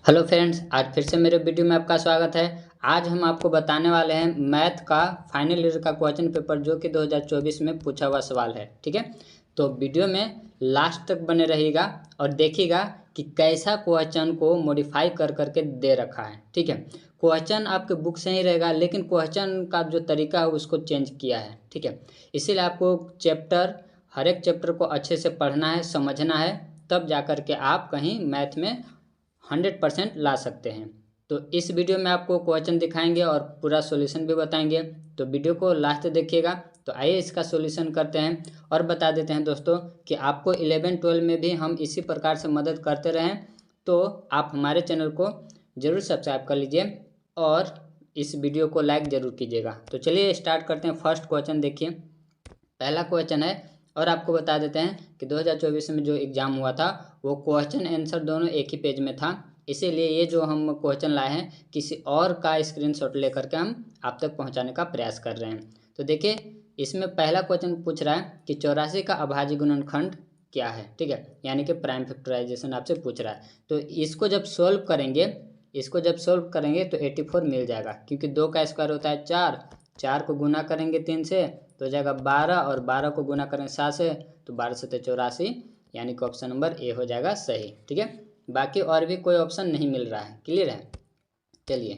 Hello friends, आज फिर से मेरे वीडियो में आपका स्वागत है। आज हम आपको बताने वाले हैं मैथ का फाइनल ईयर का क्वेश्चन पेपर जो कि 2024 में पूछा हुआ सवाल है। ठीक है, तो वीडियो में लास्ट तक बने रहिएगा और देखिएगा कि कैसा क्वेश्चन को मॉडिफाई कर करके दे रखा है। ठीक है, क्वेश्चन आपके बुक से ही रहेगा लेकिन क्वेश्चन का जो तरीका है उसको चेंज किया है। ठीक है, इसीलिए आपको हर एक चैप्टर को अच्छे से पढ़ना है, समझना है, तब जा कर के आप कहीं मैथ में 100% ला सकते हैं। तो इस वीडियो में आपको क्वेश्चन दिखाएंगे और पूरा सॉल्यूशन भी बताएंगे, तो वीडियो को लास्ट देखिएगा। तो आइए इसका सॉल्यूशन करते हैं और बता देते हैं दोस्तों कि आपको 11-12 में भी हम इसी प्रकार से मदद करते रहें, तो आप हमारे चैनल को ज़रूर सब्सक्राइब कर लीजिए और इस वीडियो को लाइक ज़रूर कीजिएगा। तो चलिए स्टार्ट करते हैं। फर्स्ट क्वेश्चन देखिए, पहला क्वेश्चन है और आपको बता देते हैं कि 2024 में जो एग्ज़ाम हुआ था वो क्वेश्चन आंसर दोनों एक ही पेज में था। इसीलिए ये जो हम क्वेश्चन लाए हैं किसी और का स्क्रीनशॉट लेकर के हम आप तक पहुंचाने का प्रयास कर रहे हैं। तो देखिए, इसमें पहला क्वेश्चन पूछ रहा है कि 84 का अभाज्य गुणनखंड क्या है। ठीक है, यानी कि प्राइम फैक्टराइजेशन आपसे पूछ रहा है। तो इसको जब सोल्व करेंगे तो 84 मिल जाएगा, क्योंकि 2 का स्क्वायर होता है 4, 4 को गुना करेंगे 3 से तो हो जाएगा 12, और 12 को गुना करेंगे 7 से तो 12 से 84, यानी कि ऑप्शन नंबर ए हो जाएगा सही। ठीक है, बाकी और भी कोई ऑप्शन नहीं मिल रहा है। क्लियर है। चलिए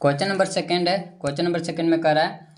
क्वेश्चन नंबर सेकंड है। क्वेश्चन नंबर सेकंड में कह रहा है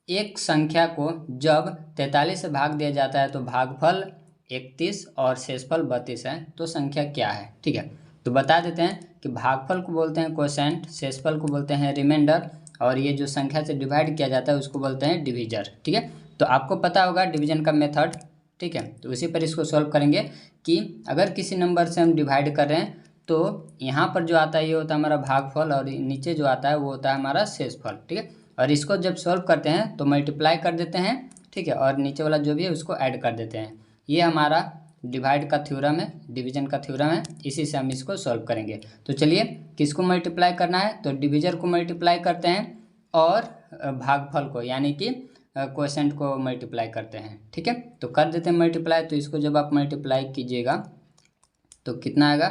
एक संख्या को जब 43 से भाग दिया जाता है तो भागफल 31 और शेषफल 32 है, तो संख्या क्या है। ठीक है, तो बता देते हैं कि भागफल को बोलते हैं क्वोशेंट, शेषफल को बोलते हैं रिमाइंडर, और ये जो संख्या से डिवाइड किया जाता है उसको बोलते हैं डिवीजर। ठीक है, तो आपको पता होगा डिवीजन का मेथड। ठीक है, तो उसी पर इसको सॉल्व करेंगे कि अगर किसी नंबर से हम डिवाइड कर रहे हैं तो यहाँ पर जो आता है ये होता है हमारा भागफल, और नीचे जो आता है वो होता है हमारा शेषफल। ठीक है, और इसको जब सॉल्व करते हैं तो मल्टीप्लाई कर देते हैं। ठीक है, और नीचे वाला जो भी है उसको ऐड कर देते हैं। ये हमारा डिवाइड का थ्योरम है, डिवीजन का थ्योरम है, इसी से हम इसको सॉल्व करेंगे। तो चलिए किसको मल्टीप्लाई करना है, तो डिवीजर को मल्टीप्लाई करते हैं और भागफल को यानी कि क्वोशेंट को मल्टीप्लाई करते हैं। ठीक है, तो कर देते हैं मल्टीप्लाई। तो इसको जब आप मल्टीप्लाई कीजिएगा तो कितना आएगा,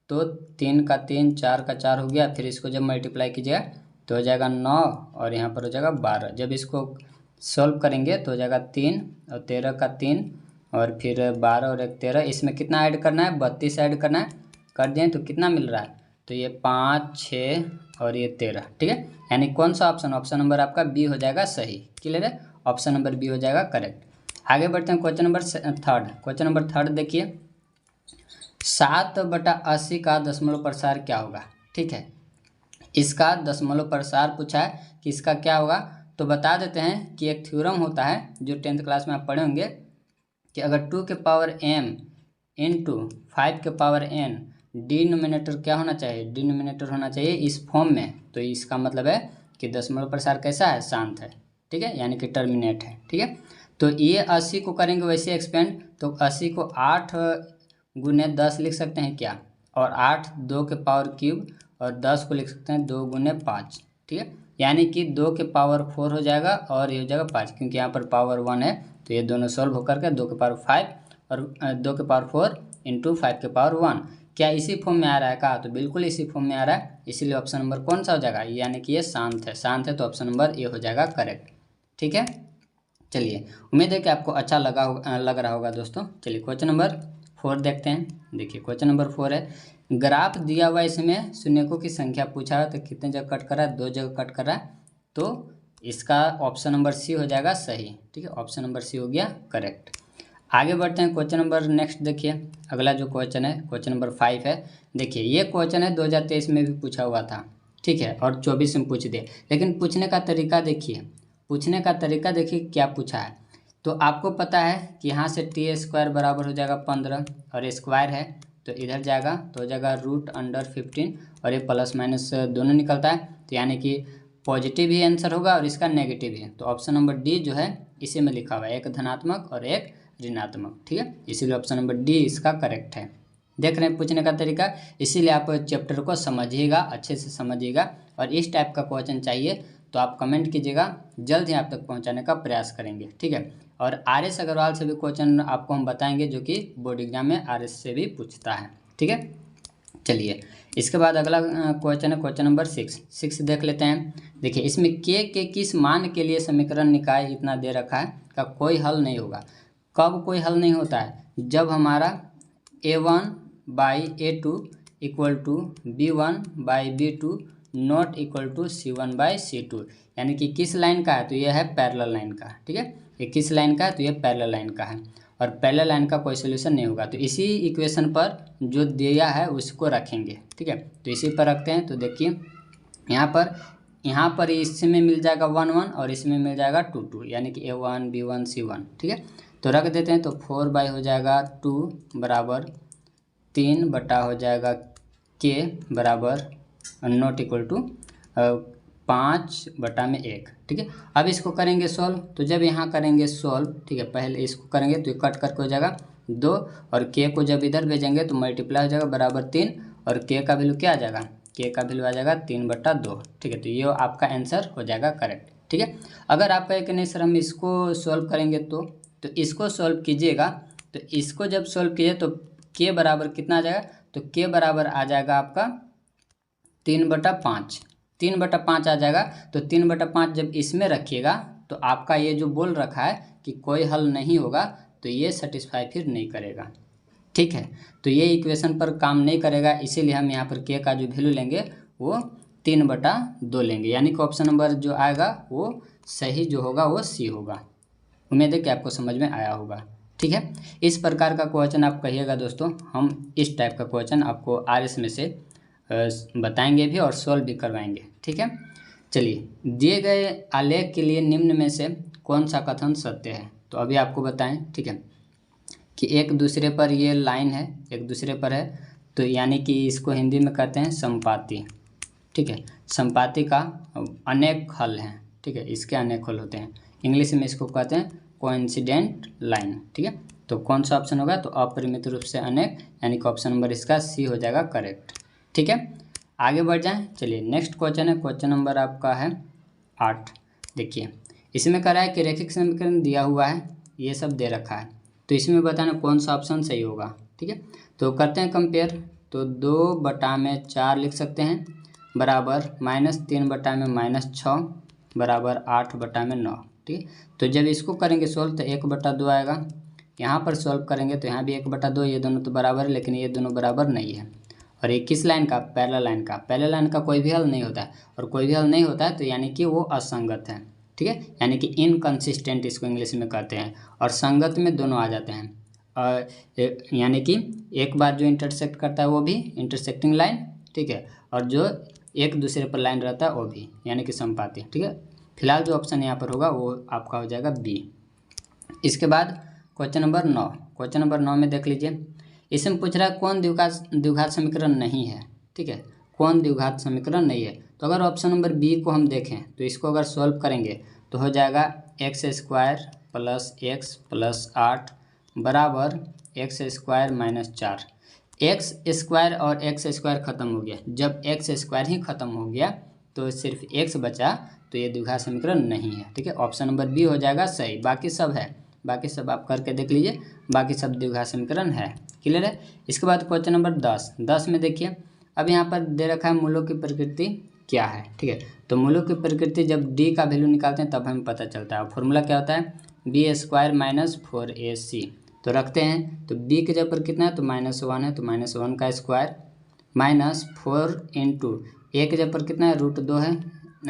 तो 3 का 3, 4 का 4 हो गया। फिर इसको जब मल्टीप्लाई कीजिएगा तो हो जाएगा 9 और यहाँ पर हो जाएगा 12। जब इसको सॉल्व करेंगे तो हो जाएगा 3 और 13 का 3 और फिर 12 और 1 13। इसमें कितना ऐड करना है, 32 ऐड करना है। कर दिए तो कितना मिल रहा है, तो ये 5, 6 और ये 13। ठीक है, यानी कौन सा ऑप्शन, ऑप्शन नंबर आपका बी हो जाएगा सही। क्लियर है, ऑप्शन नंबर बी हो जाएगा करेक्ट। आगे बढ़ते हैं question number third. Question number third देखिए, 7/80 का दशमलव प्रसार क्या होगा। ठीक है, इसका दशमलव प्रसार पूछा है कि इसका क्या होगा। तो बता देते हैं कि एक थ्योरम होता है जो 10th क्लास में आप पढ़े होंगे कि अगर 2 के पावर m इंटू 5 के पावर n डिनोमिनेटर क्या होना चाहिए, डिनोमिनेटर होना चाहिए इस फॉर्म में। तो इसका मतलब है कि दशमलव प्रसार कैसा है, शांत है। ठीक है, यानी कि टर्मिनेट है। ठीक है, तो ये 80 को करेंगे वैसे एक्सपेंड, तो 80 को 8 गुने 10 लिख सकते हैं क्या, और 8 2 के पावर क्यूब, और 10 को लिख सकते हैं 2 गुने 5। ठीक है, यानी कि 2 के पावर 4 हो जाएगा और ये हो जाएगा 5, क्योंकि यहाँ पर पावर 1 है। तो ये दोनों सॉल्व होकर के 2 के पावर 5 और 2 के पावर 4 इंटू 5 के पावर 1। क्या इसी फॉर्म में आ रहा है का, तो बिल्कुल इसी फॉर्म में आ रहा है। इसीलिए ऑप्शन नंबर कौन सा हो जाएगा, यानी कि ये शांत है। शांत है तो ऑप्शन नंबर ए हो जाएगा करेक्ट। ठीक है, चलिए उम्मीद है कि आपको अच्छा लग रहा होगा दोस्तों। चलिए क्वेश्चन नंबर 4 देखते हैं। देखिए क्वेश्चन नंबर 4 है, ग्राफ दिया हुआ इसमें शून्यकों की संख्या पूछा है, तो कितने जगह कट कर रहा है, 2 जगह कट कर रहा है। तो इसका ऑप्शन नंबर सी हो जाएगा सही। ठीक है, ऑप्शन नंबर सी हो गया करेक्ट। आगे बढ़ते हैं क्वेश्चन नंबर नेक्स्ट देखिए। अगला जो क्वेश्चन है क्वेश्चन नंबर 5 है। देखिए ये क्वेश्चन है 2023 में भी पूछा हुआ था। ठीक है, और 24 में पूछ दिए, लेकिन पूछने का तरीका देखिए, पूछने का तरीका देखिए क्या पूछा है। तो आपको पता है कि यहाँ से t² बराबर हो जाएगा 15 और स्क्वायर है तो इधर जाएगा तो हो जाएगा √15 और ये प्लस माइनस दोनों निकलता है। तो यानी कि पॉजिटिव ही आंसर होगा और इसका नेगेटिव ही। तो ऑप्शन नंबर डी जो है इसी में लिखा हुआ है, एक धनात्मक और एक ऋणात्मक। ठीक है, इसीलिए ऑप्शन नंबर डी इसका करेक्ट है। देख रहे हैं पूछने का तरीका, इसीलिए आप चैप्टर को समझिएगा, अच्छे से समझिएगा, और इस टाइप का क्वेश्चन चाहिए तो आप कमेंट कीजिएगा, जल्द ही आप तक पहुंचाने का प्रयास करेंगे। ठीक है, और RS अग्रवाल से भी क्वेश्चन आपको हम बताएंगे जो कि बोर्ड एग्जाम में RS से भी पूछता है। ठीक है, चलिए इसके बाद अगला क्वेश्चन है क्वेश्चन नंबर 6 देख लेते हैं। देखिए इसमें के किस मान के लिए समीकरण निकाय इतना दे रखा है का कोई हल नहीं होगा। कब कोई हल नहीं होता है? जब हमारा a1/a2 equal to b1/b2 not equal to c1/c2, यानी कि किस लाइन का है? तो यह है पैरेलल लाइन का। ठीक है, ये किस लाइन का है? तो ये पैरेलल लाइन का है और पैरेलल लाइन का कोई सोल्यूशन नहीं होगा। तो इसी इक्वेशन पर जो दिया है उसको रखेंगे। ठीक है, तो इसी पर रखते हैं। तो देखिए यहाँ पर इसमें मिल जाएगा 1 1 और इसमें मिल जाएगा 2 2, यानी कि a1 b1 c1। ठीक है, तो रख देते हैं। तो 4 हो जाएगा 2 बराबर 3 बटा हो जाएगा k बराबर नॉट इक्वल टू 5/1। ठीक है, अब इसको करेंगे सॉल्व। तो जब यहाँ करेंगे सॉल्व, ठीक है, पहले इसको करेंगे तो कट करके हो जाएगा 2 और k को जब इधर भेजेंगे तो मल्टीप्लाई हो जाएगा बराबर 3 और k का वैल्यू क्या आ जाएगा? k का वैल्यू आ जाएगा 3/2। ठीक है, तो ये आपका आंसर हो जाएगा करेक्ट। ठीक है, अगर आप कहें कि नहीं सर हम इसको सॉल्व करेंगे तो इसको सॉल्व कीजिएगा। तो इसको जब सॉल्व कीजिए तो k बराबर कितना आ जाएगा? तो k बराबर आ जाएगा आपका 3/5। 3/5 आ जाएगा। तो 3/5 जब इसमें रखिएगा तो आपका ये जो बोल रखा है कि कोई हल नहीं होगा, तो ये सेटिस्फाई फिर नहीं करेगा। ठीक है, तो ये इक्वेशन पर काम नहीं करेगा, इसीलिए हम यहाँ पर k का जो वैल्यू लेंगे वो 3/2 लेंगे, यानी कि ऑप्शन नंबर जो आएगा वो सही जो होगा वो सी होगा। उम्मीद है कि आपको समझ में आया होगा। ठीक है, इस प्रकार का क्वेश्चन आप कहिएगा दोस्तों, हम इस टाइप का क्वेश्चन आपको RS में से बताएंगे भी और सॉल्व भी करवाएंगे। ठीक है, चलिए दिए गए आलेख के लिए निम्न में से कौन सा कथन सत्य है? तो अभी आपको बताएं। ठीक है, कि एक दूसरे पर ये लाइन है, एक दूसरे पर है, तो यानी कि इसको हिंदी में कहते हैं संपाती। ठीक है, संपाती का अनेक हल हैं। ठीक है, इसके अनेक हल होते हैं। इंग्लिश में इसको कहते हैं कोइंसिडेंट लाइन। ठीक है, तो कौन सा ऑप्शन होगा? तो अपरिमित रूप से अनेक, यानी कि ऑप्शन नंबर इसका सी हो जाएगा करेक्ट। ठीक है, आगे बढ़ जाएं। चलिए नेक्स्ट क्वेश्चन है क्वेश्चन नंबर आपका है 8। देखिए इसमें कह रहा है कि रैखिक समीकरण दिया हुआ है, ये सब दे रखा है, तो इसमें बताना कौन सा ऑप्शन सही होगा। ठीक है, तो करते हैं कंपेयर। तो 2/4 लिख सकते हैं बराबर -3/6 बराबर 8/9। ठीक है, तो जब इसको करेंगे सॉल्व तो 1/2 आएगा। यहाँ पर सॉल्व करेंगे तो यहाँ भी 1/2, ये दोनों तो बराबर है, लेकिन ये दोनों बराबर नहीं है। और ये किस लाइन का? पैरेलल लाइन का। पैरेलल लाइन का कोई भी हल नहीं होता है, और कोई भी हल नहीं होता है तो यानी कि वो असंगत है। ठीक है, यानी कि इनकंसिस्टेंट इसको इंग्लिश में कहते हैं, और संगत में दोनों आ जाते हैं। और यानी कि एक बार जो इंटरसेक्ट करता है वो भी इंटरसेक्टिंग लाइन। ठीक है, और जो एक दूसरे पर लाइन रहता है वो भी, यानी कि संपाती। ठीक है, फिलहाल जो ऑप्शन यहाँ पर होगा वो आपका हो जाएगा बी। इसके बाद क्वेश्चन नंबर 9। क्वेश्चन नंबर 9 में देख लीजिए, इसमें पूछ रहा है कौन द्विघात समीकरण नहीं है। ठीक है, कौन द्विघात समीकरण नहीं है? तो अगर ऑप्शन नंबर बी को हम देखें तो इसको अगर सॉल्व करेंगे तो हो जाएगा x² + x + 8 बराबर x² - 4। x² और x² ख़त्म हो गया। जब x² ही ख़त्म हो गया तो सिर्फ x बचा, तो ये द्विघात समीकरण नहीं है। ठीक है, ऑप्शन नंबर बी हो जाएगा सही। बाकी सब है, बाकी सब आप करके देख लीजिए, बाकी सब द्विघात समीकरण है। क्लियर है? इसके बाद क्वेश्चन नंबर 10 में देखिए, अब यहाँ पर दे रखा है मूलों की प्रकृति क्या है। ठीक है, तो मूलों की प्रकृति जब डी का वैल्यू निकालते हैं तब हमें पता चलता है। फॉर्मूला क्या होता है? b² - 4ac। तो रखते हैं, तो b के जगह पर कितना है? तो -1 है, तो -1 का स्क्वायर -4 इंटू a के जगह पर कितना है? √2 है,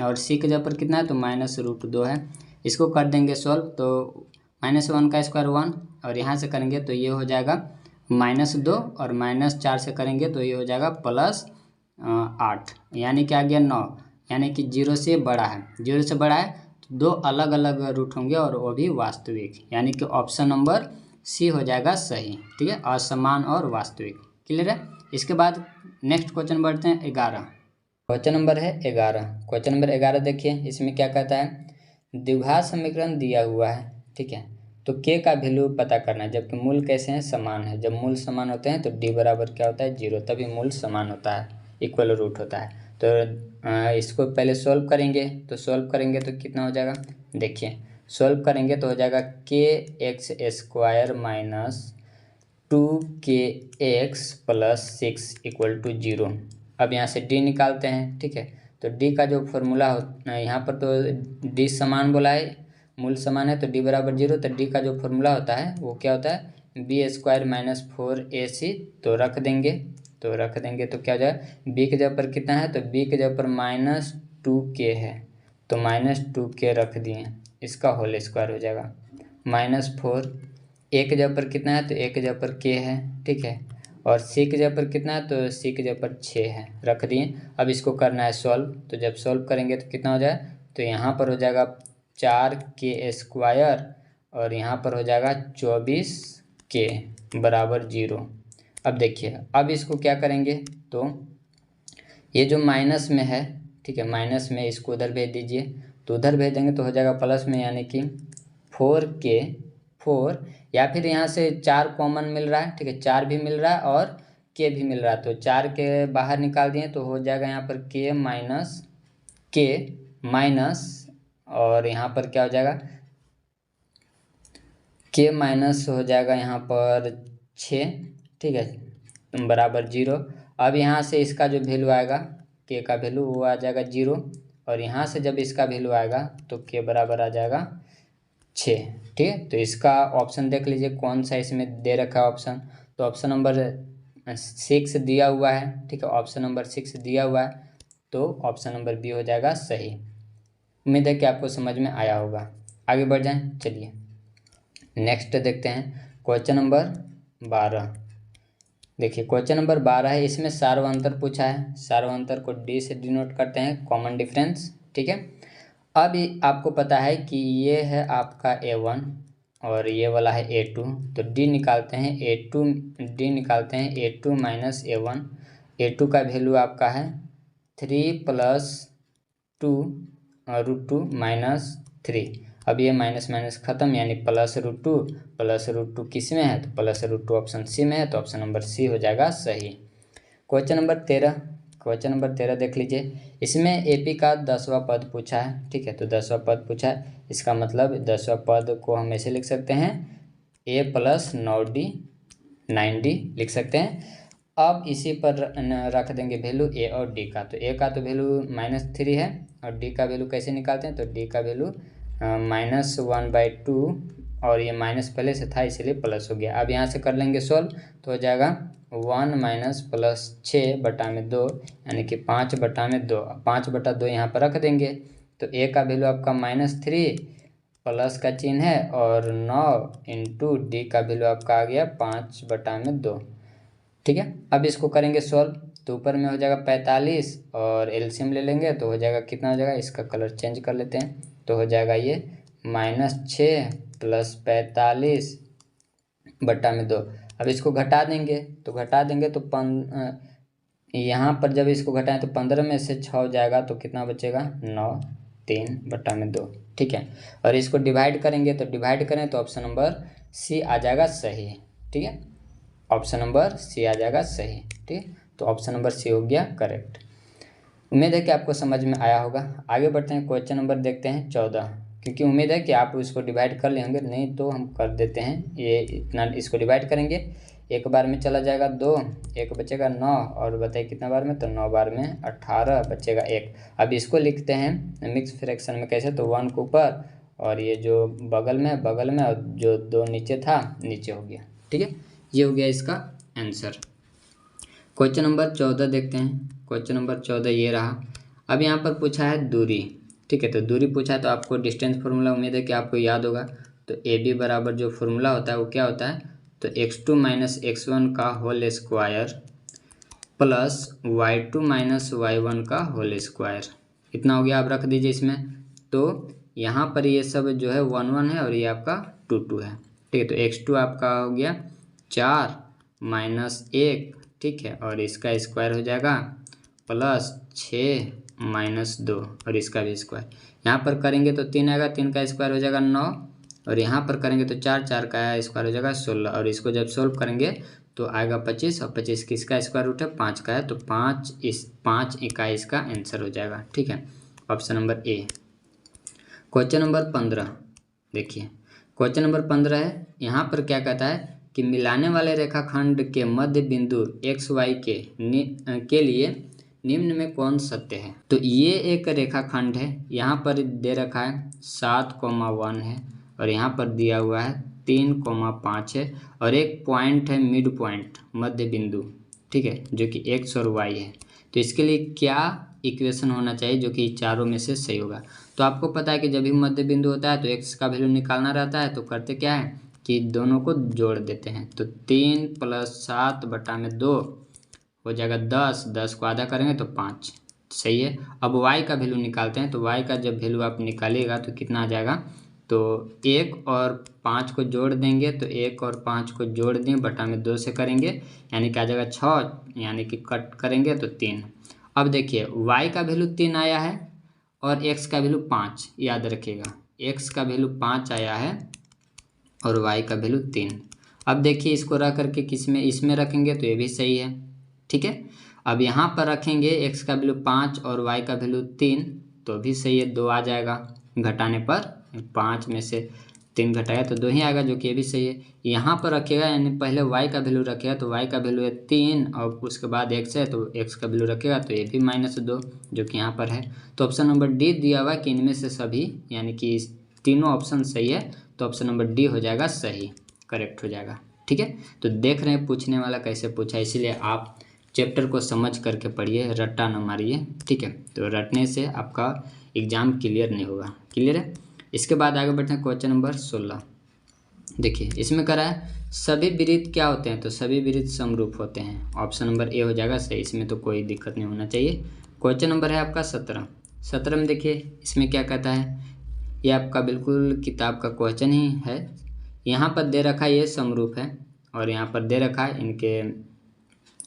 और c के जगह पर कितना है? तो -√2 है। इसको कर देंगे सॉल्व, तो -1 का स्क्वायर 1, और यहाँ से करेंगे तो ये हो जाएगा -2, और -4 से करेंगे तो ये हो जाएगा +8, यानी कि आ गया 9, यानी कि 0 से बड़ा है। 0 से बड़ा है तो दो अलग अलग रूट होंगे और वो भी वास्तविक, यानी कि ऑप्शन नंबर सी हो जाएगा सही। ठीक है, असमान और वास्तविक। क्लियर है? इसके बाद नेक्स्ट क्वेश्चन बढ़ते हैं 11। क्वेश्चन नंबर है 11। क्वेश्चन नंबर 11 देखिए, इसमें क्या कहता है? द्विघात समीकरण दिया हुआ है। ठीक है, तो k का वैल्यू पता करना है, जबकि मूल कैसे हैं? समान है। जब मूल समान होते हैं तो d बराबर क्या होता है? 0, तभी मूल समान होता है, इक्वल रूट होता है। तो इसको पहले सॉल्व करेंगे, तो सॉल्व करेंगे तो कितना हो जाएगा? देखिए सॉल्व करेंगे तो हो जाएगा kx² 2kx+6 = 0। अब यहाँ से d निकालते हैं, ठीक है। तो d का जो फॉर्मूला हो, यहाँ पर तो d समान बोला है, मूल समान है, तो d बराबर 0। तो d का जो फॉर्मूला होता है वो क्या होता है, b² - 4ac। तो रख देंगे तो क्या हो जाएगा, b के जगह पर कितना है, तो b के जगह पर -2k है, तो -2k रख दिए, इसका होल स्क्वायर हो जाएगा। -4, a के जगह पर कितना है, तो a के जगह पर k है, ठीक है। और c के जगह पर कितना है, तो c के जगह पर 6 है, रख दिए। अब इसको करना है सॉल्व। तो जब सॉल्व करेंगे तो कितना हो जाए, तो यहाँ पर हो जाएगा 4k² और यहाँ पर हो जाएगा 24k = 0। अब देखिए, अब इसको क्या करेंगे, तो ये जो माइनस में है, ठीक है, माइनस में, इसको उधर भेज दीजिए। तो उधर भेज देंगे तो हो जाएगा प्लस में, यानी कि 4 या फिर यहाँ से 4 कॉमन मिल रहा है, ठीक है, 4 भी मिल रहा है और k भी मिल रहा है। तो 4 के बाहर निकाल दिए तो हो जाएगा यहाँ पर k माइनस और यहाँ पर क्या हो जाएगा, k माइनस हो जाएगा यहाँ पर 6, ठीक है, = 0। अब यहाँ से इसका जो वैल्यू आएगा, k का वैल्यू, वो आ जाएगा 0। और यहाँ से जब इसका वैल्यू आएगा तो k बराबर आ जाएगा 6, ठीक है। तो इसका ऑप्शन देख लीजिए कौन सा इसमें दे रखा है ऑप्शन। तो ऑप्शन नंबर 6 दिया हुआ है, ठीक है, ऑप्शन नंबर 6 दिया हुआ है, तो ऑप्शन नंबर बी हो जाएगा सही। उम्मीद है कि आपको समझ में आया होगा। आगे बढ़ जाएं, चलिए नेक्स्ट देखते हैं क्वेश्चन नंबर 12। देखिए क्वेश्चन नंबर 12 है, इसमें सार्वअंतर पूछा है। सार्वअंतर को d से डिनोट करते हैं, कॉमन डिफरेंस, ठीक है। अब आपको पता है कि ये है आपका a1 और ये वाला है a2, तो d निकालते हैं a2 - a1। a2 का वैल्यू आपका है 3 + 2√2 - 3। अब ये माइनस माइनस खत्म, यानी +√2 किस में है, तो +√2 ऑप्शन सी में है, तो ऑप्शन नंबर सी हो जाएगा सही। क्वेश्चन नंबर 13 देख लीजिए। इसमें एपी का 10वां पद पूछा है, ठीक है। तो 10वां पद पूछा है, इसका मतलब 10वां पद को हम ऐसे लिख सकते हैं, a + 9d 9d लिख सकते हैं। अब इसी पर रख देंगे वैल्यू a और d का। तो a का तो वैल्यू -3 है और d का वैल्यू कैसे निकालते हैं, तो d का वैल्यू -1/2 और ये माइनस पहले से था इसलिए प्लस हो गया। अब यहाँ से कर लेंगे सोल्व, तो हो जाएगा 1 - +6/2 यानी कि 5/2। 5/2 यहाँ पर रख देंगे, तो a का वैल्यू आपका -3 प्लस का चिन्ह है और 9 × d का वैल्यू आपका आ गया 5/2, ठीक है। अब इसको करेंगे सोल्व, तो ऊपर में हो जाएगा 45 और एलसीएम ले लेंगे तो हो जाएगा कितना हो जाएगा, इसका कलर चेंज कर लेते हैं, तो हो जाएगा ये -6 + 45/2। अब इसको घटा देंगे तो यहाँ पर जब इसको घटाएं तो 15 में से 6 हो जाएगा, तो कितना बचेगा 9 3/2, ठीक है। और इसको डिवाइड करेंगे तो ऑप्शन नंबर सी आ जाएगा सही, ठीक है, ऑप्शन नंबर सी आ जाएगा सही, ठीक है। तो ऑप्शन नंबर सी हो गया करेक्ट। उम्मीद है कि आपको समझ में आया होगा। आगे बढ़ते हैं, क्वेश्चन नंबर देखते हैं 14, क्योंकि उम्मीद है कि आप इसको डिवाइड कर लेंगे, नहीं तो हम कर देते हैं। ये इतना इसको डिवाइड करेंगे, एक बार में चला जाएगा 2, एक बचेगा 9 और बताइए कितना बार में, तो 9 बार में 18 बचेगा 1। अब इसको लिखते हैं मिक्स फ्रैक्शन में कैसे, तो 1 के ऊपर और ये जो बगल में और जो 2 नीचे था नीचे हो गया, ठीक है। ये हो गया इसका आंसर। क्वेश्चन नंबर 14 देखते हैं। क्वेश्चन नंबर 14 ये रहा। अब यहाँ पर पूछा है दूरी, ठीक है। तो दूरी पूछा है तो आपको डिस्टेंस फार्मूला उम्मीद है कि आपको याद होगा। तो ए बी बराबर जो फार्मूला होता है वो क्या होता है, तो x2 - x1 का whole square plus y2 - y1 का होल स्क्वायर, इतना हो गया। आप रख दीजिए इसमें। तो यहाँ पर ये सब जो है 1 1 है और ये आपका 2 2 है, ठीक है। तो x2 आपका हो गया 4 - 1, ठीक है, और इसका स्क्वायर हो जाएगा प्लस 6 - 2 और इसका भी स्क्वायर। यहाँ पर करेंगे तो 3 आएगा, 3 का स्क्वायर हो जाएगा 9 और यहाँ पर करेंगे तो 4 का स्क्वायर हो जाएगा 16 और इसको जब सोल्व करेंगे तो आएगा 25 और 25 किसका स्क्वायर रूट है, 5 का है, तो 5 इकाई इसका आंसर हो जाएगा, ठीक है, option number A. Question number 15 देखिए। क्वेश्चन नंबर 15 है, यहाँ पर क्या कहता है कि मिलाने वाले रेखाखंड के मध्य बिंदु एक्स वाई के लिए निम्न में कौन सत्य है। तो ये एक रेखाखंड है, यहाँ पर दे रखा है 7,1 है और यहाँ पर दिया हुआ है 3,5 है और एक पॉइंट है मिड पॉइंट मध्य बिंदु, ठीक है, जो कि एक्स और वाई है। तो इसके लिए क्या इक्वेशन होना चाहिए जो कि चारों में से सही होगा। तो आपको पता है कि जब भी मध्य बिंदु होता है तो एक्स का वैल्यू निकालना रहता है, तो करते क्या है कि दोनों को जोड़ देते हैं। तो 3 + 7/2 हो जाएगा 10, 10 को आधा करेंगे तो 5, सही है। अब y का वैल्यू निकालते हैं, तो y का जब वैल्यू आप निकालिएगा तो कितना आ जाएगा, तो 1 और 5 को जोड़ देंगे, तो 1 और 5 को जोड़ दें बटा में 2 से करेंगे, यानी कि आ जाएगा 6, यानी कि कट करेंगे तो 3। अब देखिए y का वैल्यू 3 आया है और x का वैल्यू 5, याद रखिएगा x का वैल्यू 5 आया है और y का वैल्यू 3। अब देखिए इसको रख करके किसमें, इसमें रखेंगे तो ये भी सही है, ठीक है। अब यहाँ पर रखेंगे x का वैल्यू 5 और y का वैल्यू 3, तो भी सही है, 2 आ जाएगा। घटाने पर 5 में से 3 घटाया तो 2 ही आएगा, जो कि ये भी सही है। यहाँ पर रखिएगा, यानी पहले y का वैल्यू रखेगा तो y का वैल्यू है 3 और उसके बाद x है तो x का वैल्यू रखेगा तो ये भी -2, जो कि यहाँ पर है। तो ऑप्शन नंबर डी दिया हुआ कि इनमें से सभी, यानी कि तीनों ऑप्शन सही है, तो ऑप्शन नंबर डी हो जाएगा सही, करेक्ट हो जाएगा, ठीक है। तो देख रहे हैं पूछने वाला कैसे पूछा, इसीलिए आप चैप्टर को समझ करके पढ़िए, रट्टा न मारिए, ठीक है। तो रटने से आपका एग्ज़ाम क्लियर नहीं होगा, क्लियर है। इसके बाद आगे बढ़ते हैं क्वेश्चन नंबर 16। देखिए इसमें करा है सभी वृत्त क्या होते हैं, तो सभी वृत्त समरूप होते हैं, ऑप्शन नंबर ए हो जाएगा सही, इसमें तो कोई दिक्कत नहीं होना चाहिए। क्वेश्चन नंबर है आपका 17 में देखिए इसमें क्या कहता है, ये आपका बिल्कुल किताब का क्वेश्चन ही है। यहाँ पर दे रखा है ये समरूप है और यहाँ पर दे रखा है इनके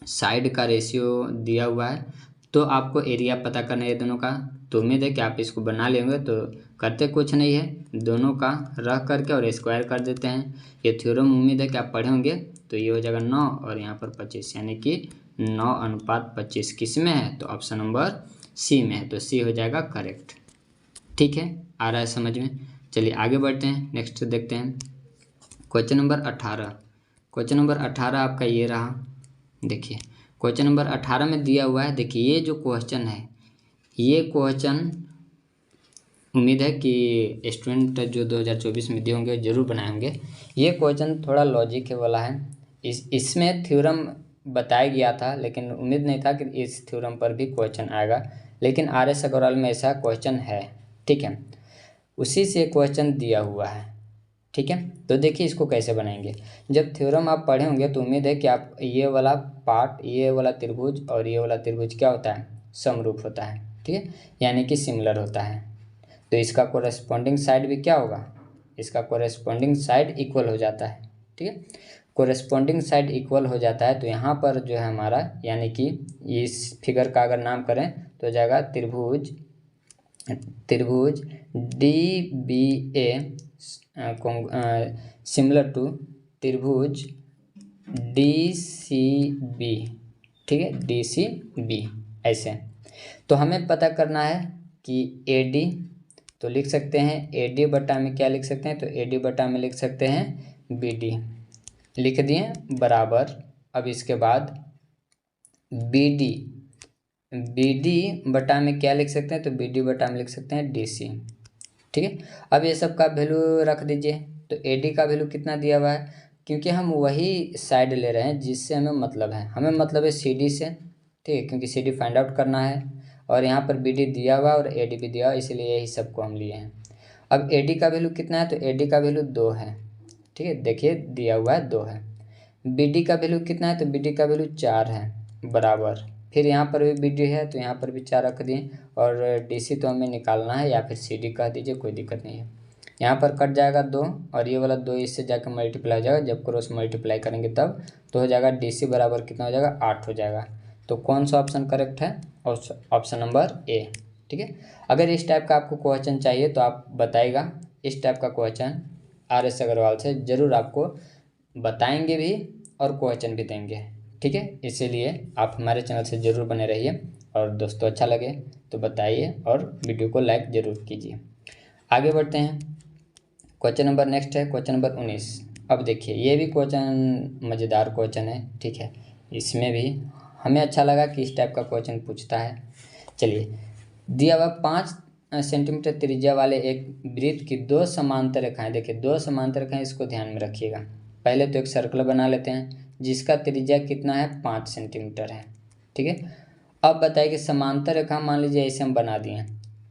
साइड का रेशियो दिया हुआ है, तो आपको एरिया पता करना है दोनों का। तो उम्मीद है कि आप इसको बना लेंगे। तो करते कुछ नहीं है, दोनों का रख करके और स्क्वायर कर देते हैं। ये थ्योरम उम्मीद है कि आप पढ़े होंगे। तो ये हो जाएगा 9 और यहाँ पर 25, यानी कि 9:25 किस में है, तो ऑप्शन नंबर सी में है, तो सी हो जाएगा करेक्ट, ठीक है। आ रहा है समझ में। चलिए आगे बढ़ते हैं, नेक्स्ट देखते हैं क्वेश्चन नंबर 18। क्वेश्चन नंबर 18 आपका ये रहा। देखिए क्वेश्चन नंबर 18 में दिया हुआ है, देखिए ये जो क्वेश्चन है, ये क्वेश्चन उम्मीद है कि स्टूडेंट जो 2024 में दिए होंगे जरूर बनाए होंगे। ये क्वेश्चन थोड़ा लॉजिक वाला है, इसमें थ्योरम बताया गया था, लेकिन उम्मीद नहीं था कि इस थ्योरम पर भी क्वेश्चन आएगा, लेकिन RS अग्रवाल में ऐसा क्वेश्चन है, ठीक है। उसी से क्वेश्चन दिया हुआ है, ठीक है। तो देखिए इसको कैसे बनाएंगे। जब थ्योरम आप पढ़े होंगे तो उम्मीद है कि आप ये वाला पार्ट, ये वाला त्रिभुज और ये वाला त्रिभुज क्या होता है, समरूप होता है, ठीक है, यानी कि सिमिलर होता है। तो इसका कोरेस्पॉन्डिंग साइड भी क्या होगा, इसका कोरेस्पॉन्डिंग साइड इक्वल हो जाता है, ठीक है। कोरेस्पॉन्डिंग साइड इक्वल हो जाता है तो यहाँ पर जो है हमारा, यानी कि इस फिगर का अगर नाम करें तो हो जाएगा त्रिभुज DBA सिमिलर टू त्रिभुज DCB, ठीक है, DCB ऐसे। तो हमें पता करना है कि AD, तो लिख सकते हैं AD बटा में क्या लिख सकते हैं, तो AD बटा में लिख सकते हैं BD, लिख दिए बराबर। अब इसके बाद BD बटा में क्या लिख सकते हैं, तो BD बटा में लिख सकते हैं DC, ठीक है। अब ये सब का वैल्यू रख दीजिए। तो AD का वैल्यू कितना दिया हुआ है, क्योंकि हम वही साइड ले रहे हैं जिससे हमें मतलब है, हमें मतलब है CD से, ठीक है, क्योंकि CD फाइंड आउट करना है। और यहाँ पर BD दिया हुआ और AD भी दिया हुआ, इसलिए यही सबको हम लिए हैं। अब AD का वैल्यू कितना है, तो AD का वैल्यू 2 है, ठीक है, देखिए दिया हुआ है 2 है। BD का वैल्यू कितना है, तो BD का वैल्यू 4 है बराबर। फिर यहाँ पर भी BD है तो यहाँ पर भी 4 रख दिए, और DC तो हमें निकालना है, या फिर CD कह दीजिए, कोई दिक्कत नहीं है। यहाँ पर कट जाएगा 2 और ये वाला 2 इससे जाकर मल्टीप्लाई हो जाएगा, जब क्रॉस मल्टीप्लाई करेंगे तब तो हो जाएगा DC बराबर कितना हो जाएगा, 8 हो जाएगा। तो कौन सा ऑप्शन करेक्ट है, ऑप्शन नंबर ए, ठीक है। अगर इस टाइप का आपको क्वेश्चन चाहिए तो आप बताइएगा, इस टाइप का क्वेश्चन RS अग्रवाल से ज़रूर आपको बताएंगे भी और क्वेश्चन भी देंगे, ठीक है। इसीलिए आप हमारे चैनल से ज़रूर बने रहिए, और दोस्तों अच्छा लगे तो बताइए और वीडियो को लाइक ज़रूर कीजिए। आगे बढ़ते हैं, क्वेश्चन नंबर नेक्स्ट है क्वेश्चन नंबर 19। अब देखिए ये भी क्वेश्चन मज़ेदार क्वेश्चन है, ठीक है। इसमें भी हमें अच्छा लगा कि इस टाइप का क्वेश्चन पूछता है। चलिए, दिया हुआ 5 सेंटीमीटर त्रिज्या वाले एक वृत्त की 2 समांतर रेखाएं, देखिए 2 समांतर रेखाएं, इसको ध्यान में रखिएगा। पहले तो एक सर्कल बना लेते हैं जिसका त्रिज्या कितना है, 5 सेंटीमीटर है, ठीक है। अब बताइए कि समांतर रेखा मान लीजिए ऐसे हम बना दिए हैं,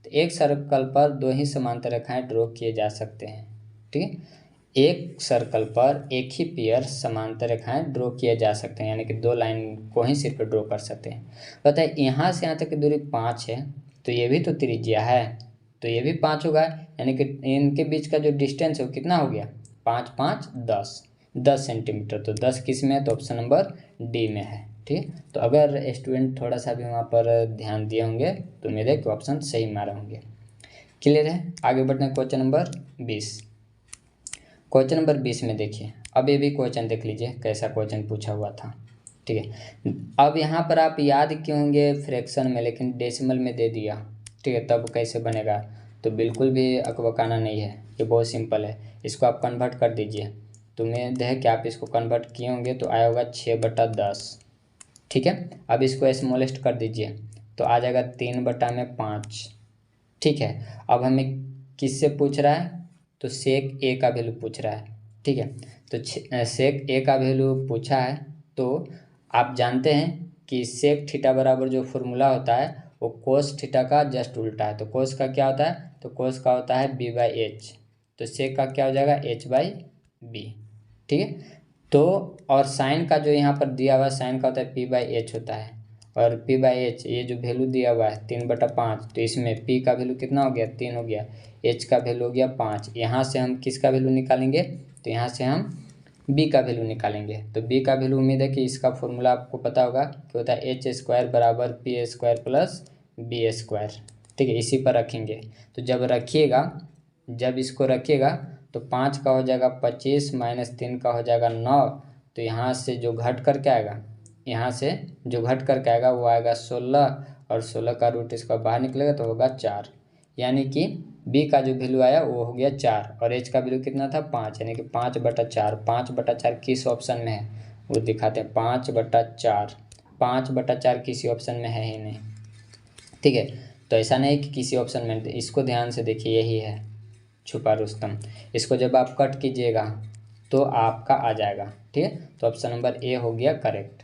तो एक सर्कल पर 2 ही समांतर रेखाएं ड्रॉ किए जा सकते हैं, ठीक है। एक सर्कल पर एक ही पेयर समांतर रेखाएं ड्रॉ किए जा सकते हैं, यानी कि 2 लाइन को ही सिर्फ ड्रॉ कर सकते हैं। बताइए यहाँ से यहाँ तक की दूरी 5 है, तो ये भी तो त्रिज्या है, तो ये भी 5 होगा, यानी कि इनके बीच का जो डिस्टेंस है वो कितना हो गया, 5 5 10 सेंटीमीटर। तो 10 किस में है, तो ऑप्शन नंबर डी में है, ठीक है। तो अगर स्टूडेंट थोड़ा सा भी वहाँ पर ध्यान दिए होंगे तो मेरे के ऑप्शन सही मारे होंगे। क्लियर है, आगे बढ़ते हैं क्वेश्चन नंबर 20। क्वेश्चन नंबर 20 में देखिए, अब ये भी क्वेश्चन देख लीजिए कैसा क्वेश्चन पूछा हुआ था, ठीक है। अब यहाँ पर आप याद किए होंगे फ्रैक्शन में, लेकिन डेसिमल में दे दिया, ठीक है, तब कैसे बनेगा, तो बिल्कुल भी अकबकाना नहीं है, ये बहुत सिंपल है। इसको आप कन्वर्ट कर दीजिए, तो उम्मीद है कि आप इसको कन्वर्ट किए होंगे, तो आया होगा 6/10, ठीक है। अब इसको स्मॉलेस्ट कर दीजिए, तो आ जाएगा 3/5, ठीक है। अब हमें किससे पूछ रहा है, तो सेक ए का वैल्यू पूछ रहा है, ठीक है। तो सेक ए का वैल्यू पूछा है, तो आप जानते हैं कि सेक थीटा बराबर जो फॉर्मूला होता है वो कोस थीटा का जस्ट उल्टा है। तो कोस का क्या होता है, तो कोस का होता है b/h, तो सेक का क्या हो जाएगा h/b, ठीक है। तो और साइन का जो यहाँ पर दिया हुआ है, साइन का होता है p/h होता है, और p/h ये जो वैल्यू दिया हुआ है 3/5, तो इसमें p का वैल्यू कितना हो गया, 3 हो गया, h का वैल्यू हो गया 5। यहाँ से हम किसका वैल्यू निकालेंगे, तो यहाँ से हम b का वैल्यू निकालेंगे। तो b का वैल्यू उम्मीद है कि इसका फॉर्मूला आपको पता होगा कि होता है h² = p² + b², ठीक है। इसी पर रखेंगे, तो जब इसको रखिएगा तो 5 का हो जाएगा 25 - 3 का हो जाएगा 9, तो यहाँ से जो घट करके आएगा, यहाँ से जो घट करके आएगा वो आएगा 16, और 16 का रूट इसका बाहर निकलेगा तो होगा 4, यानी कि b का जो वैल्यू आया वो हो गया 4, और h का वैल्यू कितना था 5, यानी कि 5/4। 5/4 किस ऑप्शन में है वो दिखाते हैं, 5/4, 5/4 किसी ऑप्शन में है ही नहीं, ठीक है। तो ऐसा नहीं कि किसी ऑप्शन में, इसको ध्यान से देखिए, यही है छुपा रुस्तम। इसको जब आप कट कीजिएगा तो आपका आ जाएगा, ठीक है। तो ऑप्शन नंबर ए हो गया करेक्ट।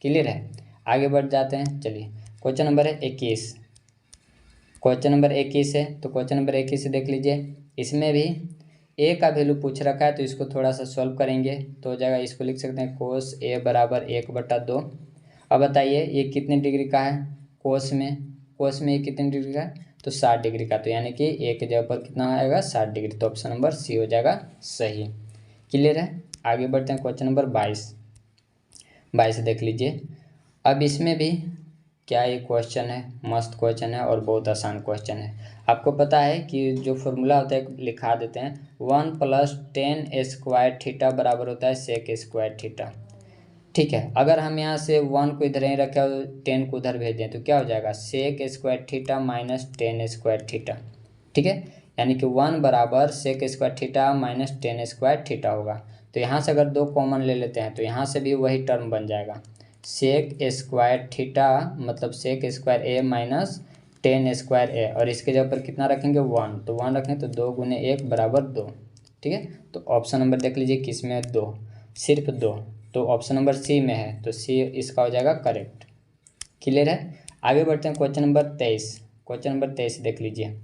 क्लियर है, आगे बढ़ जाते हैं। चलिए, क्वेश्चन नंबर है 21। क्वेश्चन नंबर 21 है, तो क्वेश्चन नंबर 21 से देख लीजिए, इसमें भी ए का वैल्यू पूछ रखा है, तो इसको थोड़ा सा सॉल्व करेंगे तो हो जाएगा, इसको लिख सकते हैं कोस ए = 1/2। अब बताइए ये कितने डिग्री का है, कोस में ये कितने डिग्री का है, तो 60 डिग्री का, तो यानी कि ए के जगह पर कितना आएगा 60 डिग्री, तो ऑप्शन नंबर सी हो जाएगा सही। क्लियर है, आगे बढ़ते हैं क्वेश्चन नंबर 22 देख लीजिए। अब इसमें भी क्या ये क्वेश्चन है, मस्त क्वेश्चन है और बहुत आसान क्वेश्चन है। आपको पता है कि जो फॉर्मूला होता है लिखा देते हैं, 1 + tan² थीटा बराबर होता है sec² थीटा, ठीक है। अगर हम यहाँ से 1 को इधर ही रखें और 10 को उधर भेज दें तो क्या हो जाएगा, sec² थीटा - tan² थीटा, ठीक है। यानी कि 1 = sec² थीटा - tan² थीटा होगा। तो यहाँ से अगर 2 कॉमन ले लेते हैं तो यहाँ से भी वही टर्म बन जाएगा, sec² थीटा मतलब sec² a - tan² a, और इसके जगह पर कितना रखेंगे 1, तो 1 रखें तो 2 × 1 = 2, ठीक है। तो ऑप्शन नंबर देख लीजिए किस में है, 2, सिर्फ 2, तो ऑप्शन नंबर सी में है, तो सी इसका हो जाएगा करेक्ट। क्लियर है, आगे बढ़ते हैं क्वेश्चन नंबर 23। क्वेश्चन नंबर 23 देख लीजिए।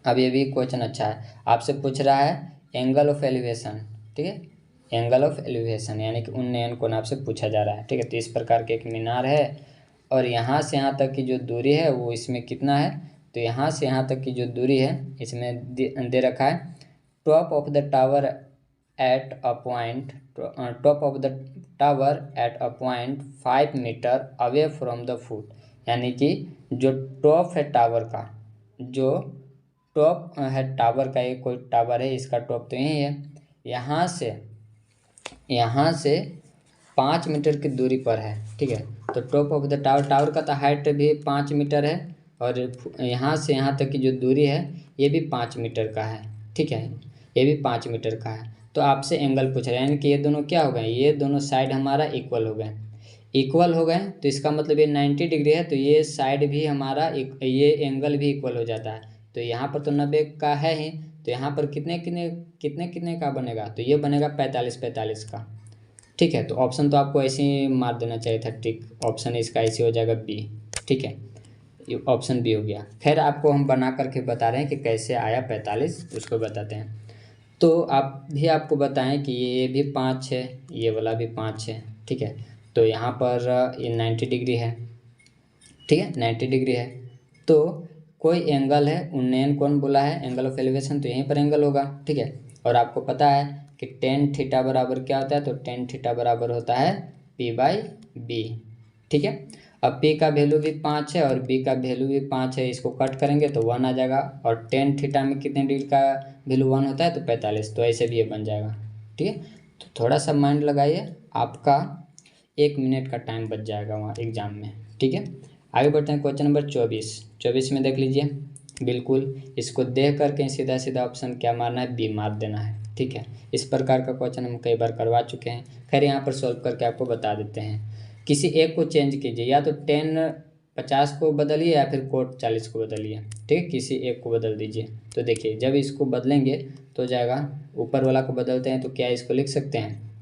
अब ये भी क्वेश्चन अच्छा है, आपसे पूछ रहा है एंगल ऑफ एलिवेशन, ठीक है, एंगल ऑफ एलिवेशन यानी कि उन्नयन कोण आपसे पूछा जा रहा है, ठीक है। तो इस प्रकार के एक मीनार है और यहाँ से यहाँ तक की जो दूरी है वो इसमें कितना है, तो यहाँ से यहाँ तक की जो दूरी है इसमें दे रखा है, top of the tower at a point, top of the tower at a point 5 metre away from the foot, यानी कि जो टॉप है टावर का, जो टॉप है टावर का, ये कोई टावर है इसका टॉप तो यही है, यहाँ से 5 मीटर की दूरी पर है, ठीक है। तो टॉप ऑफ द टावर का तो हाइट भी 5 मीटर है, और यहाँ से यहाँ तक की जो दूरी है ये भी 5 मीटर का है, ठीक है, ये भी 5 मीटर का है। तो आपसे एंगल पूछ रहे हैं, यानी कि ये दोनों क्या हो गए, ये दोनों साइड हमारा इक्वल हो गए। इक्वल हो गए तो इसका मतलब ये 90 डिग्री है, तो ये साइड भी हमारा ये एंगल भी इक्वल हो जाता है। तो यहाँ पर तो 90 का है ही, तो यहाँ पर कितने कितने कितने कितने का बनेगा, तो ये बनेगा 45 45 का। ठीक है, तो ऑप्शन तो आपको ऐसे ही मार देना चाहिए था, ठीक, ऑप्शन इसका ऐसे हो जाएगा बी। ठीक है, ये ऑप्शन बी हो गया। खैर आपको हम बना करके बता रहे हैं कि कैसे आया 45, उसको बताते हैं। तो आपको बताएं कि ये भी 5 है, ये वाला भी 5 है। ठीक है, तो यहाँ पर ये 90 डिग्री है। ठीक है, 90 डिग्री है। तो कोई एंगल है, उन्नयन कौन बोला है, एंगल ऑफ एलिवेशन, तो यहीं पर एंगल होगा। ठीक है, और आपको पता है कि टेन थीटा बराबर क्या होता है, तो टेन थीटा बराबर होता है P/B। ठीक है, अब P का वैल्यू भी 5 है और B का वैल्यू भी 5 है, इसको कट करेंगे तो 1 आ जाएगा। और टेन थीटा में कितने डिग्री का वैल्यू 1 होता है, तो 45, तो ऐसे भी ये बन जाएगा। ठीक है, तो थोड़ा सा माइंड लगाइए, आपका 1 मिनट का टाइम बच जाएगा वहाँ एग्जाम में। ठीक है, आगे बढ़ते हैं। क्वेश्चन नंबर 24 में देख लीजिए, बिल्कुल इसको देख करके सीधा सीधा ऑप्शन क्या मारना है, बी मार देना है। ठीक है, इस प्रकार का क्वेश्चन हम कई बार करवा चुके हैं। खैर यहाँ पर सॉल्व करके आपको बता देते हैं। किसी एक को चेंज कीजिए, या तो 10 50 को बदलिए या फिर कोट 40 को बदलिए। ठीक है, किसी एक को बदल दीजिए। तो देखिए जब इसको बदलेंगे तो जाएगा, ऊपर वाला को बदलते हैं तो क्या इसको लिख सकते हैं,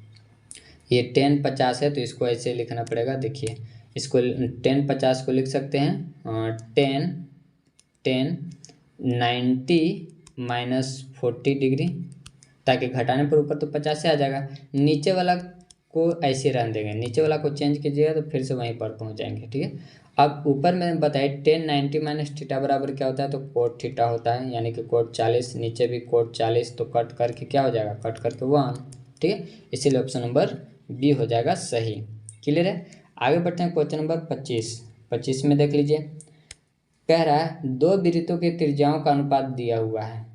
ये 10 50 है तो इसको ऐसे लिखना पड़ेगा। देखिए इसको 10 50 को लिख सकते हैं 10 90 -40 डिग्री, ताकि घटाने पर ऊपर तो 50 से आ जाएगा। नीचे वाला को ऐसे रहने देंगे, नीचे वाला को चेंज कीजिएगा तो फिर से वहीं पर पहुंच जाएंगे। ठीक है, अब ऊपर में बताइए 10 90 - थीटा बराबर क्या होता है, तो कोट थीटा होता है, यानी कि कोट 40, नीचे भी कोट 40, तो कट करके क्या हो जाएगा, कट करके 1। ठीक है, इसीलिए ऑप्शन नंबर बी हो जाएगा सही। क्लियर है, आगे बढ़ते हैं। क्वेश्चन नंबर 25 में देख लीजिए, कह रहा है दो वृत्तों के त्रिज्याओं का अनुपात दिया हुआ है।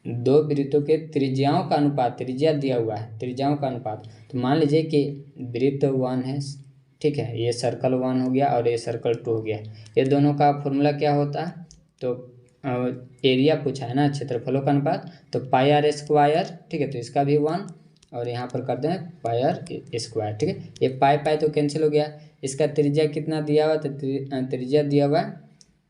दो वृत्तों के त्रिज्याओं का अनुपात, त्रिज्या दिया हुआ है, त्रिज्याओं का अनुपात। तो मान लीजिए कि वृत्त 1 है। ठीक है, ये सर्कल 1 हो गया और ये सर्कल 2 हो गया। ये दोनों का फॉर्मूला क्या होता है, तो एरिया पूछा है ना, क्षेत्रफलों का अनुपात, तो πr²। ठीक है, तो इसका भी 1 और यहाँ पर कर दें πr²। ठीक है, ये पाई तो कैंसिल हो गया। इसका त्रिज्या कितना दिया हुआ, तो त्रिज्या दिया हुआ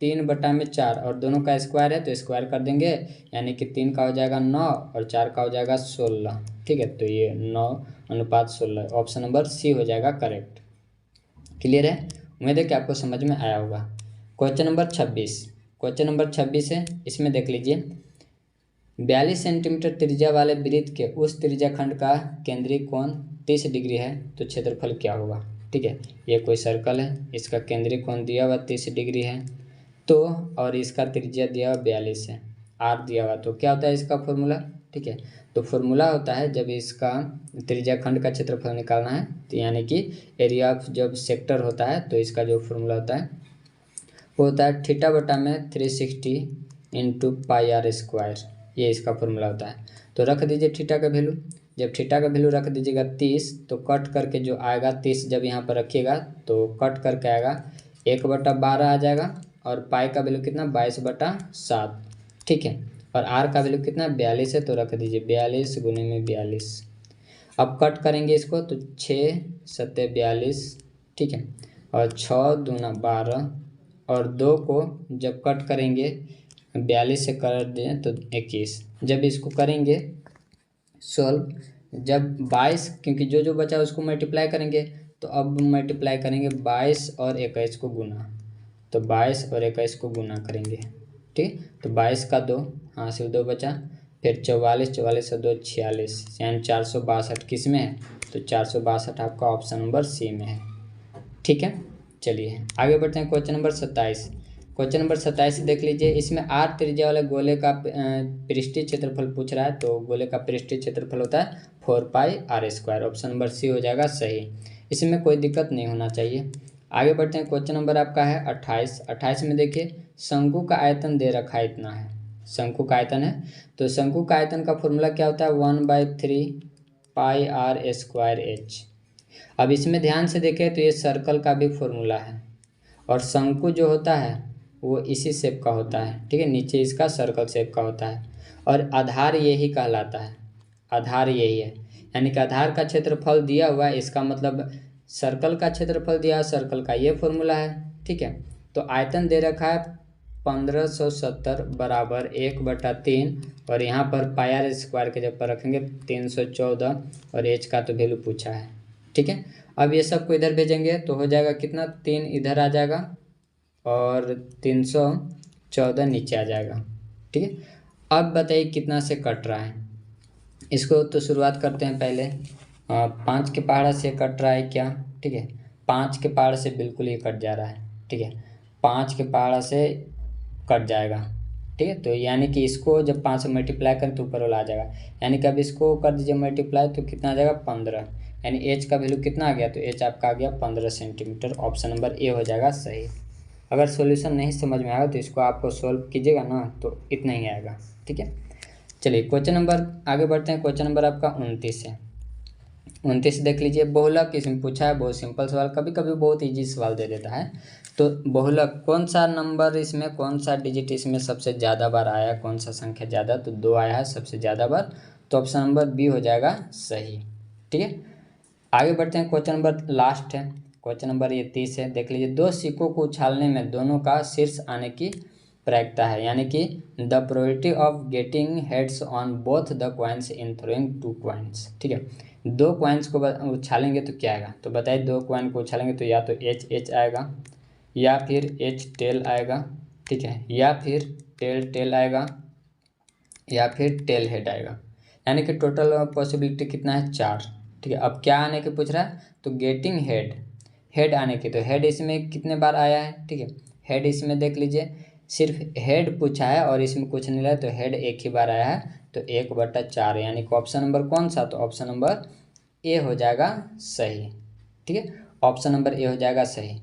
3/4 और दोनों का स्क्वायर है तो स्क्वायर कर देंगे, यानी कि 3 का हो जाएगा 9 और 4 का हो जाएगा 16। ठीक है, तो ये 9:16, ऑप्शन नंबर सी हो जाएगा करेक्ट। क्लियर है, उम्मीद है कि आपको समझ में आया होगा। क्वेश्चन नंबर 26 है, इसमें देख लीजिए 42 सेंटीमीटर त्रिज्या वाले वृत्त के उस त्रिज्या खंड का केंद्रीय कोण 30 डिग्री है, तो क्षेत्रफल क्या होगा। ठीक है, ये कोई सर्कल है, इसका केंद्रीय कोण दिया हुआ 30 डिग्री है, तो और इसका त्रिज्या दिया हुआ 42 है, आर दिया हुआ, तो क्या होता है इसका फॉर्मूला। ठीक है, तो फॉर्मूला होता है जब इसका त्रिज्या खंड का क्षेत्रफल निकालना है, तो यानी कि एरिया ऑफ जब सेक्टर होता है, तो इसका जो फॉर्मूला होता है वो होता है θ/360 × πr²। ये इसका फॉर्मूला होता है। तो रख दीजिए थीटा का वैल्यू, जब थीटा का वैल्यू रख दीजिएगा 30, तो कट करके जो आएगा 30 जब यहाँ पर रखिएगा तो कट करके आएगा 1/12 आ जाएगा, और पाई का वैल्यू कितना 22/7। ठीक है, और आर का वैल्यू कितना 42 है, तो रख दीजिए 42 × 42। अब कट करेंगे इसको तो 6 7 42। ठीक है, और 6 दूना 12 और 2 को जब कट करेंगे 42 से कर दें तो 21। जब इसको करेंगे सॉल्व, जब 22, क्योंकि जो जो बचा उसको मल्टीप्लाई करेंगे, तो अब मल्टीप्लाई करेंगे 22 और 21 को गुना, तो 22 और 21 को गुना करेंगे। ठीक, तो 22 का 2, हाँ सिर्फ 2 बचा, फिर 44 44 और 2 46, यानी 462 किस में है, तो 462 आपका ऑप्शन नंबर सी में है। ठीक है, चलिए आगे बढ़ते हैं। क्वेश्चन नंबर 27 देख लीजिए, इसमें आर त्रिज्या वाले गोले का पृष्ठीय क्षेत्रफल पूछ रहा है, तो गोले का पृष्ठीय क्षेत्रफल होता है 4πr², ऑप्शन नंबर सी हो जाएगा सही। इसमें कोई दिक्कत नहीं होना चाहिए। आगे बढ़ते हैं। क्वेश्चन नंबर आपका है 28 में देखिए, शंकु का आयतन दे रखा है, इतना है शंकु का आयतन है, तो शंकु का आयतन का फॉर्मूला क्या होता है 1/3 πr²h। अब इसमें ध्यान से देखें तो ये सर्कल का भी फॉर्मूला है, और शंकु जो होता है वो इसी शेप का होता है। ठीक है, नीचे इसका सर्कल शेप का होता है, और आधार यही कहलाता है, आधार यही है, यानी कि आधार का क्षेत्रफल दिया हुआ है, इसका मतलब सर्कल का क्षेत्रफल दिया है, सर्कल का ये फॉर्मूला है। ठीक है, तो आयतन दे रखा है 1570 बराबर 1/3, और यहाँ पर पाई आर स्क्वायर के जब पर रखेंगे 314, और एच का तो वैल्यू पूछा है। ठीक है, अब ये सबको इधर भेजेंगे तो हो जाएगा कितना, 3 इधर आ जाएगा और 314 नीचे आ जाएगा। ठीक है, अब बताइए कितना से कट रहा है। इसको तो शुरुआत करते हैं पहले, 5 के पहाड़ा से कट रहा है क्या। ठीक है, 5 के पहाड़ से बिल्कुल ही कट जा रहा है। ठीक है, 5 के पहाड़ा से कट जाएगा। ठीक है, तो यानी कि इसको जब 5 से मल्टीप्लाई करें तो ऊपर वाला आ जाएगा, यानी कि अब इसको कर दीजिए मल्टीप्लाई तो कितना आ जाएगा 15, यानी एच का वैल्यू कितना आ गया, तो एच आपका आ गया 15 सेंटीमीटर। ऑप्शन नंबर ए हो जाएगा सही। अगर सॉल्यूशन नहीं समझ में आएगा तो इसको आपको सॉल्व कीजिएगा ना तो इतना ही आएगा। ठीक है, चलिए क्वेश्चन नंबर आगे बढ़ते हैं। क्वेश्चन नंबर आपका 29 है। 29 देख लीजिए, बहुलक इसमें पूछा है, बहुत सिंपल सवाल, कभी कभी बहुत इजी सवाल दे देता है। तो बहुलक कौन सा नंबर इसमें, कौन सा डिजिट इसमें सबसे ज़्यादा बार आया, कौन सा संख्या ज़्यादा, तो 2 आया है सबसे ज़्यादा बार, तो ऑप्शन नंबर बी हो जाएगा सही। ठीक है, आगे बढ़ते हैं। क्वेश्चन नंबर लास्ट है, क्वेश्चन नंबर ये 30 है। देख लीजिए, 2 सिक्कों को उछालने में दोनों का शीर्ष आने की प्रायिकता है, यानी कि the probability of getting heads on both the coins in throwing 2 coins. ठीक है, 2 कॉइन्स को उछालेंगे तो क्या आएगा, तो बताइए 2 कॉइन को उछालेंगे तो या तो एच एच आएगा, या फिर एच टेल आएगा। ठीक है, या फिर टेल टेल आएगा, या फिर टेल हेड आएगा, यानी कि टोटल पॉसिबिलिटी कितना है 4। ठीक है, अब क्या आने के पूछ रहा है, तो गेटिंग हेड, हेड आने की, तो हेड इसमें कितने बार आया है। ठीक है, हेड इसमें देख लीजिए सिर्फ हेड पूछा है और इसमें कुछ नहीं रहा, तो हेड एक ही बार आया है, तो 1/4, यानी कि ऑप्शन नंबर कौन सा, तो ऑप्शन नंबर ए हो जाएगा सही। ठीक है, ऑप्शन नंबर ए हो जाएगा सही।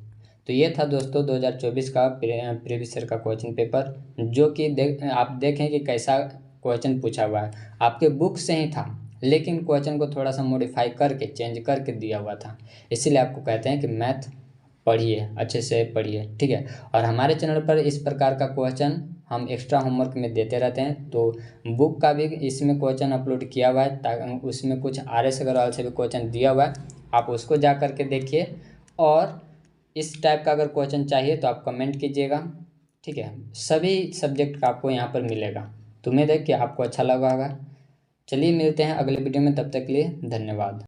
तो ये था दोस्तों 2024 का प्रीवियस ईयर का क्वेश्चन पेपर, जो कि आप देखें कि कैसा क्वेश्चन पूछा हुआ है। आपके बुक से ही था, लेकिन क्वेश्चन को थोड़ा सा मॉडिफाई करके चेंज करके दिया हुआ था, इसीलिए आपको कहते हैं कि मैथ पढ़िए, अच्छे से पढ़िए। ठीक है, और हमारे चैनल पर इस प्रकार का क्वेश्चन हम एक्स्ट्रा होमवर्क में देते रहते हैं, तो बुक का भी इसमें क्वेश्चन अपलोड किया हुआ है, ताकि उसमें कुछ RS अग्रवाल से भी क्वेश्चन दिया हुआ है, आप उसको जा करके देखिए। और इस टाइप का अगर क्वेश्चन चाहिए तो आप कमेंट कीजिएगा। ठीक है, सभी सब्जेक्ट का आपको यहाँ पर मिलेगा। तो उम्मीद है कि आपको अच्छा लगा होगा। चलिए मिलते हैं अगले वीडियो में, तब तक के लिए धन्यवाद।